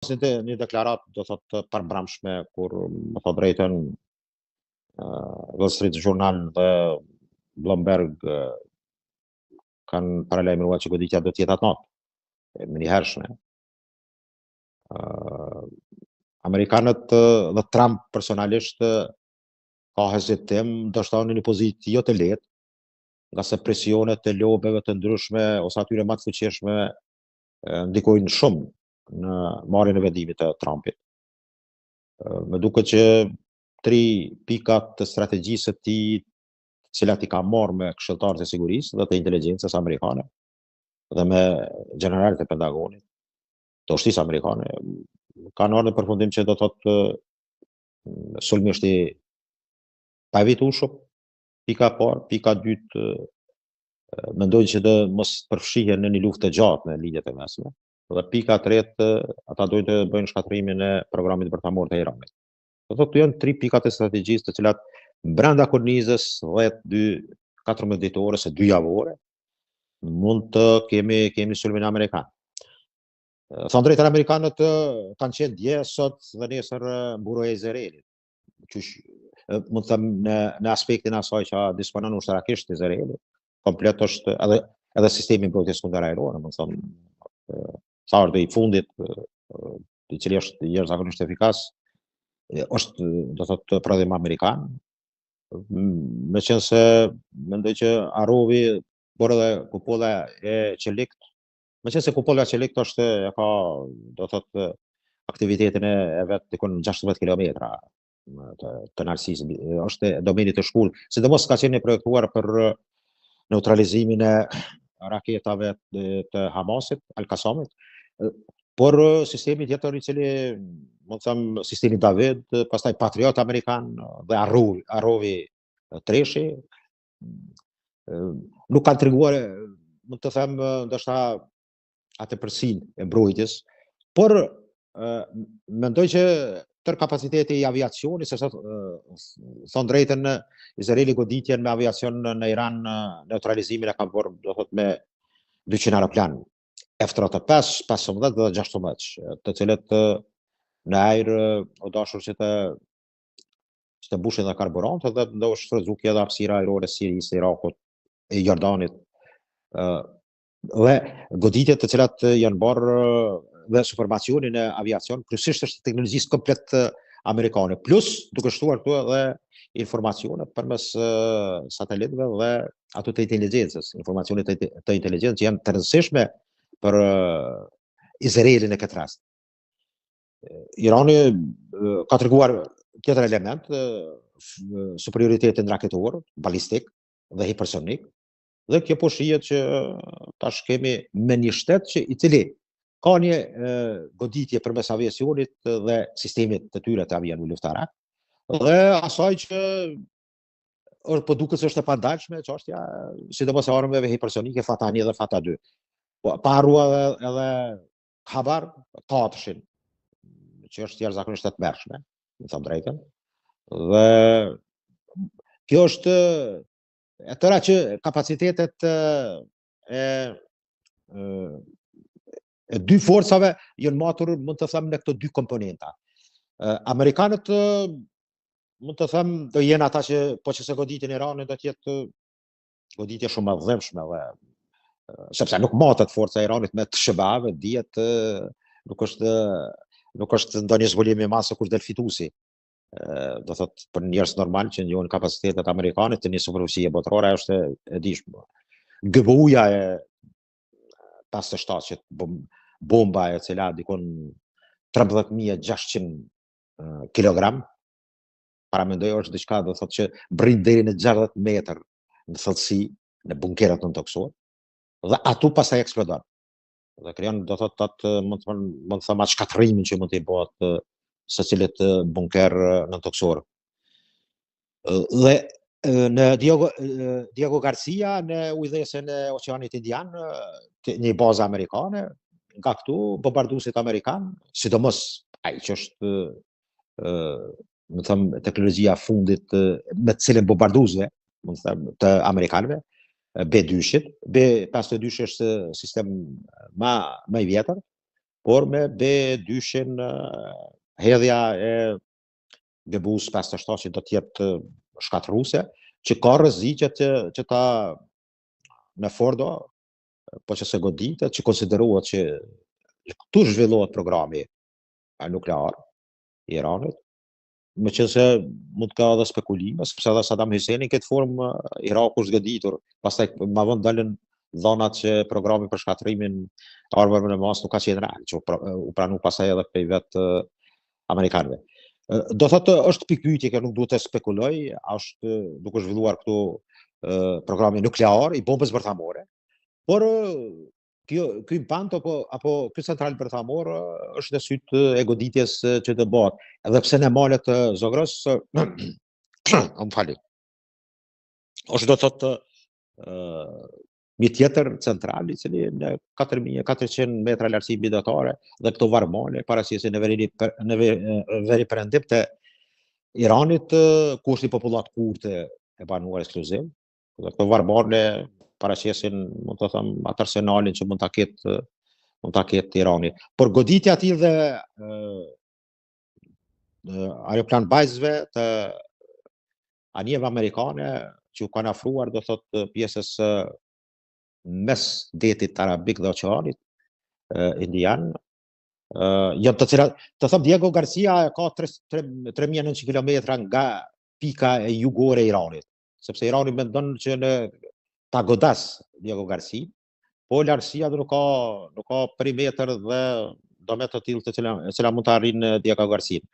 një deklaratë do thotë të përmbramshme kur më thot drejtën Wall Street Journal dhe Bloomberg kanë paralajmëruar që goditja do të jetë atë natë, më njëhershme. Amerikanët dhe Trump personalisht ka hezitim, ndoshta në një pozitë jo të lehtë, nga se presionet e lobeve të ndryshme ose atyre më të fuqishme ndikojnë shumë në marrjen e vendimit të Trumpit. Më duket që 3 pikat të strategjisë të tij, të cilat i ka marrë me këshilltarët e sigurisë dhe të inteligjencës amerikane dhe me generalët e Pentagonit, të ushtrisë amerikane, kanë ardhur në përfundim që do thotë sulmisht i pa evitu shumë. Pika e parë, pika e dytë, mendojnë që do mos përfshihen në një luftë të gjatë në linjët e mesme. Dhe pika e tretë, ata dojnë të bëjnë shkatrimin e programit bërthamor të Iranit. Do thotë janë 3 pikat e strategjisë të cilat brenda kornizës 10-14 ditore ose 2 javore mund të kemi sulmin amerikan. Thonë drejtën amerikanët kanë qenë dje, sot dhe nesër mburoja e Izraelit. Mund të them në aspektin asaj që disponon ushtarakisht Izraeli, komplet është edhe sistemi mbrojtjes kundër ajrore, mund të them sa ardhi i fundit, i cili është jashtëzakonisht efikas, është do thotë prodhim amerikan. Meqense mendoj që harrovi por edhe kupolla e Qelikt, meqense kupolla e Qelikt është e ka do thotë aktivitetin e vet dikon 16 kilometra të narësisë, është domeni të shkull, sidomos ka qenë projektuar për neutralizimin e raketave të Hamasit, Al-Qasamit, por sistemi tjetër i cili, mund të them, sistemi David, pastaj Patriot amerikan dhe harrovi Treshi, nuk kanë treguar, mund të them, ndoshta atë përsinë e mbrojtjes, por mendoj që tër kapaciteti i aviacionit, se thonë drejtën Izraeli goditjen me aviacion në Iran, neutralizimin e ka bërë do thotë me 200 aeroplan F-35, 15 dhe 16, të cilët në ajër o dashur që të mbushin dhe karburant dhe do shfrytzuar edhe hapësira ajrore e Sirisë, Irakut, e Jordanit, dhe goditjet të cilat janë bërë dhe supermacionin e aviacion, kryesisht është teknologjisë komplet amerikane, plus duke shtuar këtu edhe informacionet përmes satelitëve dhe ato të inteligjencës, informacionet të inteligjencës që janë të rëndësishme për Izraelin në këtë rast. Irani ka treguar tjetër element, superioritetin raketor, balistik dhe hipersonik, dhe kjo po shihet që tash kemi me një shtet që i cili ka një goditje përmes aviacionit dhe sistemit të tyre të avionit luftarak, dhe asaj që po duket se është e pandalshme çështja, sidomos e armëve hipersonike Fatah 1 dhe Fatah 2. Pa harruar edhe Khabar 4-shin, që është jashtëzakonisht e tmerrshme, më them drejtën. Dhe kjo është e tëra që kapacitetet e dy forcave janë matur, mund të them, në këto 2 komponenta. Amerikanët mund të them do jenë ata që po që se goditjen e Iranit do të jetë goditje shumë e dhëmshme dhe sepse nuk matet forca e Iranit me të shëbave, dihet nuk është ndonjë zbulim i madh kur del fituesi. Do thotë për njerëz normal që njohin kapacitetet amerikane të një superfuqie botërore është e dishme. GBU-ja e 57 që bomba e cila dikon 13.600 kilogram, paramendoj është diçka do thotë që brin deri në 60 metër në thellësi në bunkerat nëntoksor, dhe atu pastaj eksplodon. Dhe krijon do thotë atë mund të them atë shkatrimin që mund të bëhet secilët bunker nëntoksor. Dhe në Diego Garcia në ujdesin e Oqeanit Indian, një bazë amerikane, nga këtu bombarduesit amerikan, sidomos ai që është më them teknologjia fundit me të cilën bombarduesve, mund të them, të amerikanëve, B-2-shit. B-52 është sistem më i vjetër, por me be dyshin hedhja e Gebus 57 që do t'jetë shkatërruese, që ka rreziqe që ta me Fordo, po që se goditet, që konsiderohet që këtu zhvillohet programi nuklear i Iranit, me që se mund ka edhe spekulime, sepse edhe Saddam Hussein këtë formë Iraku është goditur, pastaj ma vonë dalën dhonat që programi për shkatrimin armëve në mas nuk ka qenë real, që u pranu pastaj edhe prej vetë amerikanëve. Do thotë është pikpyetje që nuk duhet të spekuloj, është duke zhvilluar këtu programi nuklear i bombës bërthamore, por ky impant apo ky central bërthamor është në sytë e goditjes që të bëhet, edhe pse në malet të Zogrës, më fali, është do thotë një tjetër central i cili në 4400 metra lartësi mbijetare dhe këto varmone paraqesin në veri perëndim të Iranit ku është një popullat kurte e banuar ekskluziv. Dhe këto varmone paraqesin, mund të them, atë arsenalin që mund ta ketë Irani. Por goditja aty dhe aeroplan bajzëve të anijeve amerikane që u kanë afruar, do thotë, pjesës mes detit arabik dhe oqeanit indian, janë të cilat, të thëmë Diego Garcia ka 3900 kilometra nga pika e jugore e Iranit, sepse Irani mendon që në ta godas Diego Garcia, po lartësia nuk ka perimetër dhe domet të tillë të cila mund të arrijnë Diego Garcia.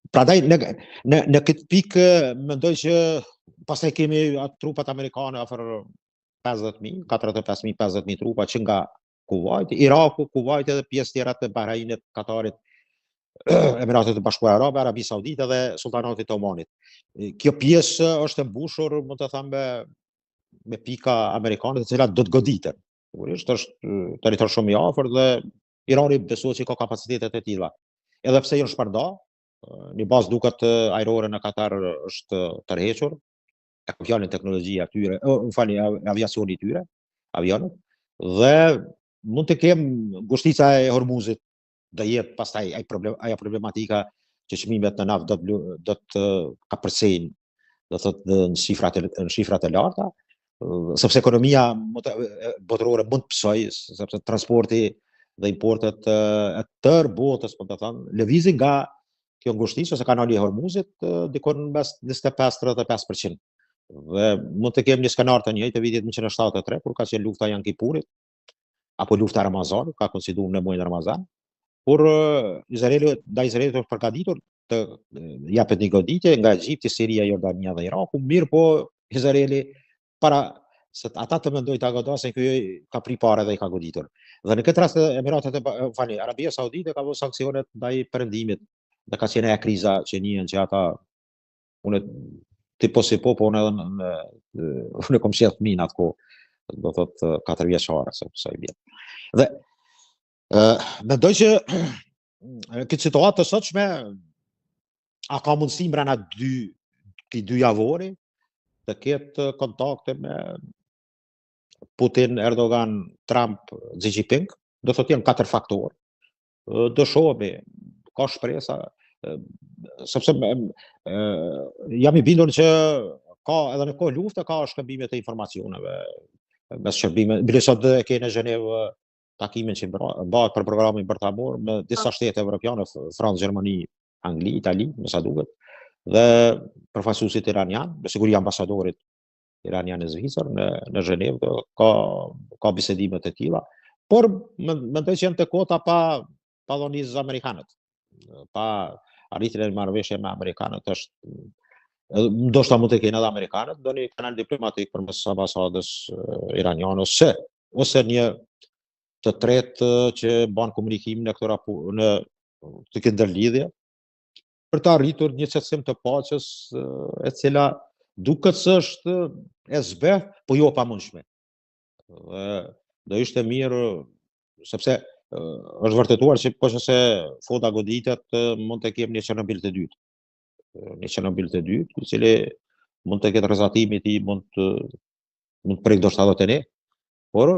Prandaj në këtë pikë mendoj që pastaj kemi trupat amerikane afër 50.000, 45.000, 50.000 trupa që nga Kuwait, Iraku, Kuwait edhe pjesë tjera të Bahrajnit, Katarit, Emiratet e Bashkuara Arabe, Arabi Saudite dhe Sultanatit të Omanit. Kjo pjesë është e mbushur, mund të them, me pika amerikane të cilat do të goditen. Sigurisht është territor shumë i afër dhe Irani besohet që ka kapacitetet e tilla. Edhe pse janë shpërnda, një bazë duket ajrore në Katar është tërhequr, e kam fjalën teknologjia tyre, aviacioni tyre, avionët, dhe mund të kem ngushtica e Hormuzit, do jetë pastaj ajo problematika që çmimet në naftë do të kapërcejnë, do thotë në shifrat e larta, sepse ekonomia botërore mund të psojë, sepse transporti dhe importet e tërë botës, po të thënë, lëvizin nga kjo ngushticë ose kanali i Hormuzit dikon mes 25-35%. Dhe mund të kemi një skenar të njëjtë të vitit 1973, kur ka qenë lufta Yom Kipurit, apo lufta Ramazanit, ka koinciduar në muajin Ramazan, por Izraelit është përgatitur të japet një goditje nga Egjipti, Siria, Jordania dhe Iraku, mirë po Izraeli para se ata të mendojnë ta godasin, ky ka pri parë dhe i ka goditur. Dhe në këtë rast Arabia Saudite ka vënë sanksionet ndaj perëndimit, dhe ka qenë ajo kriza që njihen që ata unë tipo si po unë kom qenë fëmijë atë, do thotë 4 vjeçare sa i bie. Dhe mendoj që këtë situatë të sotshme a ka mundësi brenda dy javori të ketë kontakte me Putin, Erdogan, Trump, Xi Jinping, do thotë janë 4 faktorë. Do shohemi, ka shpresa, sepse jam i bindur që ka edhe në kohë lufte ka shkëmbime të informacioneve mes shërbime. Bile sot e ke në Zhenevë takimin që bëhet për programin bërthamor me disa shtete evropiane, Francë, Gjermani, Angli, Itali, me sa duket, dhe përfaqësuesit iranian, me siguri ambasadorit iranian e Zvicër në Zhenevë ka bisedime të tilla, por mendoj që janë të kota pa dhonizë amerikanët, pa arritjen e marrëveshje me amerikanët është ndoshta mund të kenë edhe amerikanët do një kanal diplomatik përmes ambasadës iraniane ose një të tretë që bën komunikim në këtë ndërlidhje për të arritur një qetësim të paqes e cila duket se është e zbeh, po jo e pamundshme. Do ishte mirë sepse është vërtetuar që po që foda goditet mund të kemë një Çernobil të dytë. Një Çernobil të dytë, i cili mund të ketë rrezatimin i tij mund të prek ndoshta edhe te ne, Por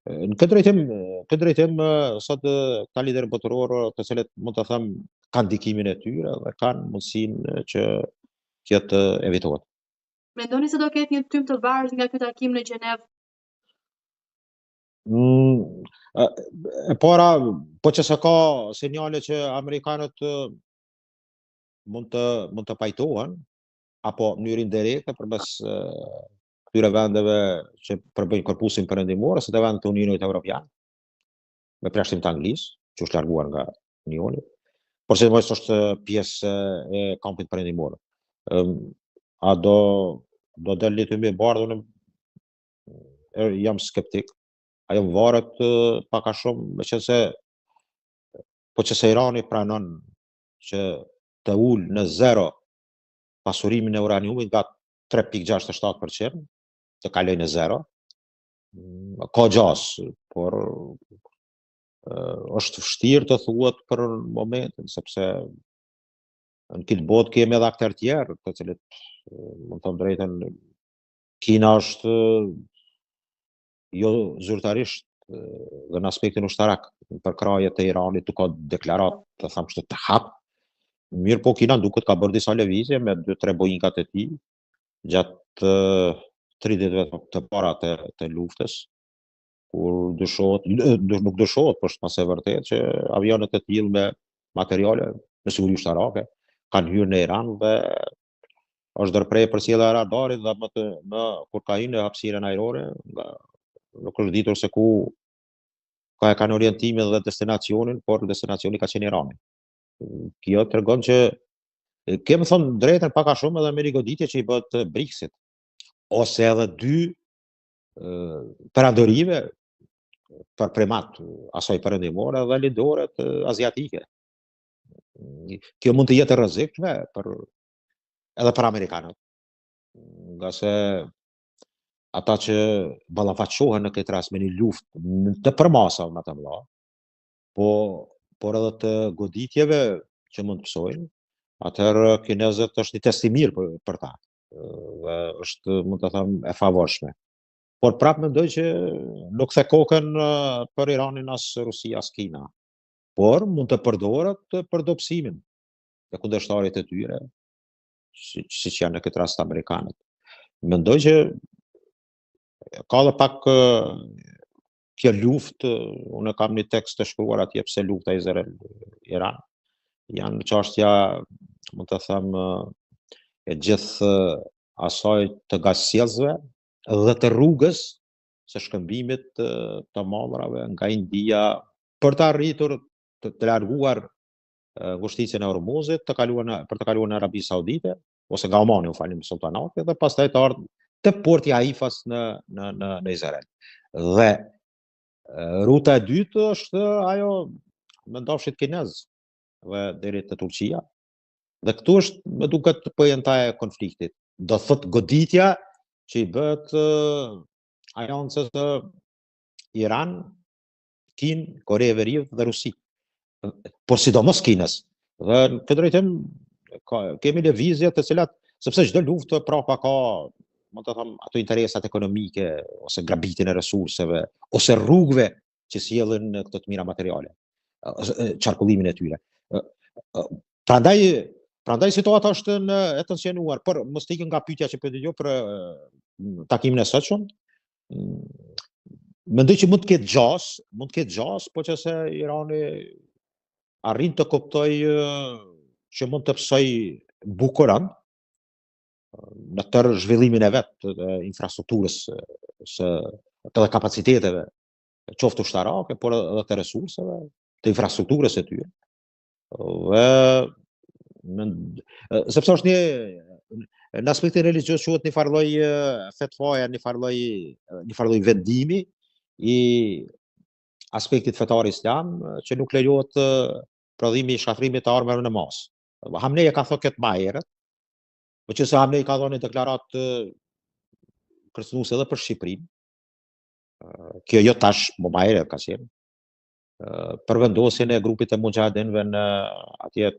në këtë drejtim sot ka liderë botërorë të cilët mund të them kanë ndikimin e tyre dhe kanë mundësinë që të evitohet. Mendoni se do ketë një tym të varur nga ky takim në Gjenev? E para, po që se ka sinjale që amerikanët mund të pajtohen, apo në mënyrë indirekte përmes këtyre vendeve që përbëjnë korpusin perëndimor, ose të vendet të Unionit Evropian, me plashtim të Anglisë, që është larguar nga Unioni, por sidomos është pjesë e kampit perëndimor. A do del një tymi i bardhë, jam skeptik. Ajo varet pak a shumë, meqense po që se Irani pranon që të ul në zero pasurimin e uraniumit nga 3.67%, të kaloj në zero, ka gjas, por është vështirë të thuhet për momentin, sepse në këtë botë kemi edhe aktorë tjerë, të cilët, mund të them drejtën, Kina është jo zyrtarisht dhe në aspektin ushtarak për krahjet e Iranit, ka deklarat të them kështu të hap. Mirë po Kina duket ka bërë disa lëvizje me 2-3 Boeingat e tij gjatë 30 ditëve të para të luftës, kur nuk dyshohet, por është pas e vërtetë që avionet e tillë me materiale me siguri ushtarake kanë hyrë në Iran dhe është ndërprerje përcjellja e radarit dhe kur ka hyrë në hapësirën ajrore, nuk është ditur se ku kanë orientimin dhe destinacionin, por destinacioni ka qenë Irani. Kjo tregon që kemi thënë drejtën pak a shumë edhe me rigoditje që i bëhet BRICS-it, ose edhe 2 perandorive për primat asaj perëndimore dhe lidoret aziatike. Kjo mund të jetë rrezikshme edhe për amerikanët, nga se ata që ballafaqohen në këtë rast me një luftë të përmasa më të mëdha, por edhe të goditjeve që mund të psojnë, atëherë kinezët është një test i mirë për ta, dhe është, mund të them, e favorshme. Por prapë mendoj që nuk the kokën për Iranin as Rusia as Kina, por mund të përdoret për dobësimin e kundërshtarit e tyre, siç janë në këtë rast amerikanët. Mendoj që ka dhe pak kjo luftë, unë kam një tekst të shkruar atje pse lufta Izrael-Iran janë çështja, mund të them, e gjithë asaj të gazsjellsve dhe të rrugës së shkëmbimit të mallrave nga India për të arritur të larguar ngushticën e Hormuzit, për të kaluar në Arabi Saudite ose nga Omani, sultanati, dhe pastaj të ardhur te porti Haifas në Izrael. Dhe ruta e dytë është ajo me ndafshit kinez dhe deri te Turqia. Dhe këtu është, më duket, pojanta e konfliktit. Do thot goditja që i bëhet aliancës Iran, Kinë, Kore e Veriut dhe Rusi. Por sidomos Kinës. Dhe në këtë drejtim kemi lëvizje të cilat, sepse çdo luftë prapa ka, mund të them, ato interesat ekonomike ose grabitin e resurseve ose rrugëve që sjellin këto të mira materiale, qarkullimin e tyre. Prandaj situata është e tensionuar, por mos ikën nga pyetja që pyeti ju për takimin e sotshëm. Mendoj që mund të ketë gjas, po që se Irani arrin të kuptoj që mund të psoj bukurën në tërë zhvillimin e vet të infrastrukturës, të kapaciteteve, qoftë ushtarake, por edhe të resurseve, të infrastrukturës e tyre. Sepse është në aspektin religios quhet një farlloj fetvaja, një farlloj vendimi i aspektit fetar islam që nuk lejohet prodhimi i shkatrimit të armëve në masë. Hamneja ka thënë këtë më herët, por që se Hamneja ka dhënë deklaratë kërcënuese edhe për Shqipërinë. Kjo jo tash, më herët ka qenë, për vendosjen e grupit të mujahedinëve në atje